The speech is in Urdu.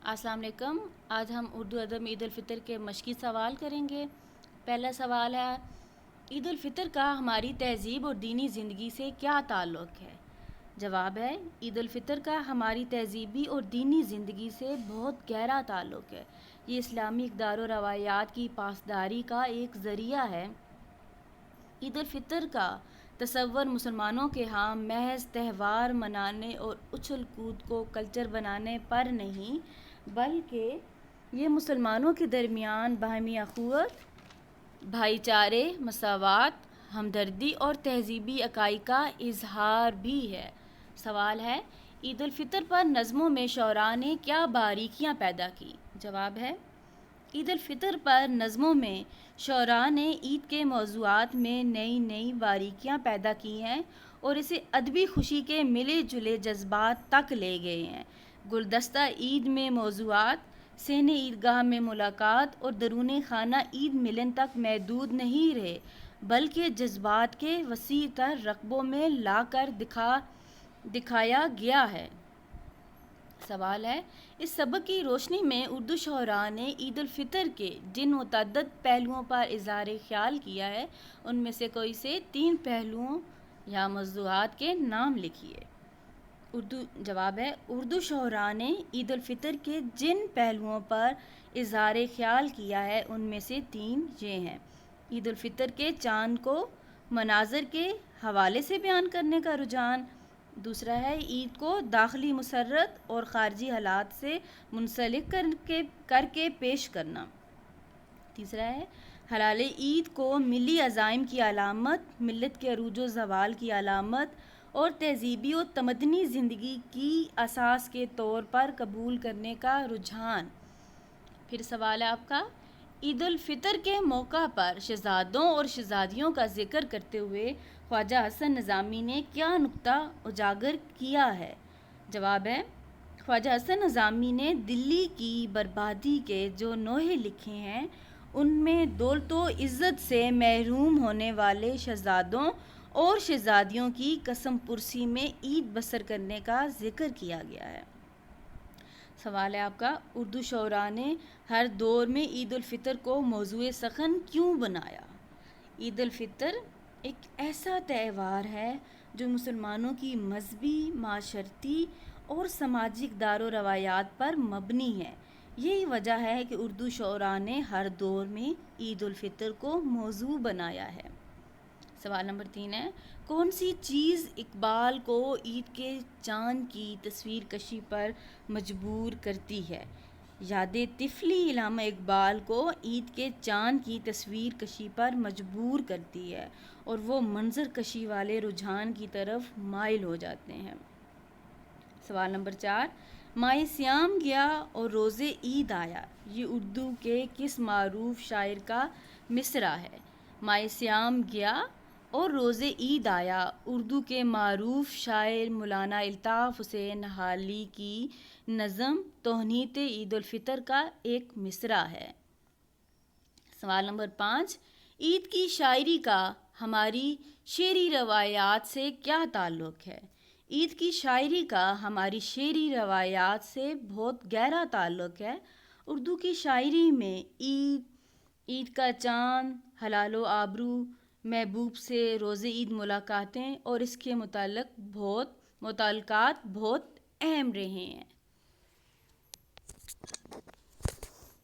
السلام علیکم۔ آج ہم اردو ادب میں عید الفطر کے مشقی سوال کریں گے۔ پہلا سوال ہے، عید الفطر کا ہماری تہذیب اور دینی زندگی سے کیا تعلق ہے؟ جواب ہے، عید الفطر کا ہماری تہذیبی اور دینی زندگی سے بہت گہرا تعلق ہے۔ یہ اسلامی اقدار و روایات کی پاسداری کا ایک ذریعہ ہے۔ عید الفطر کا تصور مسلمانوں کے ہاں محض تہوار منانے اور اچھل کود کو کلچر بنانے پر نہیں، بلکہ یہ مسلمانوں کے درمیان باہمی اخوت، بھائی چارے، مساوات، ہمدردی اور تہذیبی عقائد کا اظہار بھی ہے۔ سوال ہے، عید الفطر پر نظموں میں شعراء نے کیا باریکیاں پیدا کی؟ جواب ہے، عید الفطر پر نظموں میں شعراء نے عید کے موضوعات میں نئی باریکیاں پیدا کی ہیں اور اسے ادبی خوشی کے ملے جلے جذبات تک لے گئے ہیں۔ گلدستہ عید میں موضوعات صحن عیدگاہ میں ملاقات اور درون خانہ عید ملن تک محدود نہیں رہے، بلکہ جذبات کے وسیع تر رقبوں میں لا کر دکھایا گیا ہے۔ سوال ہے، اس سبق کی روشنی میں اردو شعراء نے عید الفطر کے جن متعدد پہلوؤں پر اظہار خیال کیا ہے، ان میں سے کوئی سے 3 پہلوؤں یا موضوعات کے نام لکھیے۔ جواب ہے، اردو شعراء نے عید الفطر کے جن پہلوؤں پر اظہار خیال کیا ہے، ان میں سے 3 یہ ہیں: عید الفطر کے چاند کو مناظر کے حوالے سے بیان کرنے کا رجحان، دوسرا ہے عید کو داخلی مسرت اور خارجی حالات سے منسلک کر کے پیش کرنا، تیسرا ہے ہلال عید کو ملی عزائم کی علامت، ملت کے عروج و زوال کی علامت اور تہذیبی و تمدنی زندگی کی اساس کے طور پر قبول کرنے کا رجحان۔ پھر سوال ہے آپ کا، عید الفطر کے موقع پر شہزادوں اور شہزادیوں کا ذکر کرتے ہوئے خواجہ حسن نظامی نے کیا نکتہ اجاگر کیا ہے؟ جواب ہے، خواجہ حسن نظامی نے دلی کی بربادی کے جو نوحے لکھے ہیں، ان میں دولت و عزت سے محروم ہونے والے شہزادوں اور شہزادیوں کی قسم پرسی میں عید بسر کرنے کا ذکر کیا گیا ہے۔ سوال ہے آپ کا، اردو شعراء نے ہر دور میں عید الفطر کو موضوع سخن کیوں بنایا؟ عید الفطر ایک ایسا تہوار ہے جو مسلمانوں کی مذہبی، معاشرتی اور سماجی اقدار و روایات پر مبنی ہے۔ یہی وجہ ہے کہ اردو شعراء نے ہر دور میں عید الفطر کو موضوع بنایا ہے۔ سوال نمبر 3 ہے، کون سی چیز اقبال کو عید کے چاند کی تصویر کشی پر مجبور کرتی ہے؟ یاد طفلی علامہ اقبال کو عید کے چاند کی تصویر کشی پر مجبور کرتی ہے اور وہ منظر کشی والے رجحان کی طرف مائل ہو جاتے ہیں۔ سوال نمبر 4، ماہ سیام گیا اور روز عید آیا، یہ اردو کے کس معروف شاعر کا مصرع ہے؟ ماہ سیام گیا اور روز عید آیا اردو کے معروف شاعر مولانا الطاف حسین حالی کی نظم تہنیت عید الفطر کا ایک مصرع ہے۔ سوال نمبر 5، عید کی شاعری کا ہماری شعری روایات سے کیا تعلق ہے؟ عید کی شاعری کا ہماری شعری روایات سے بہت گہرا تعلق ہے۔ اردو کی شاعری میں عید کا چاند، ہلال و آبرو، محبوب سے روز عید ملاقاتیں اور اس کے متعلقات بہت اہم رہے ہیں۔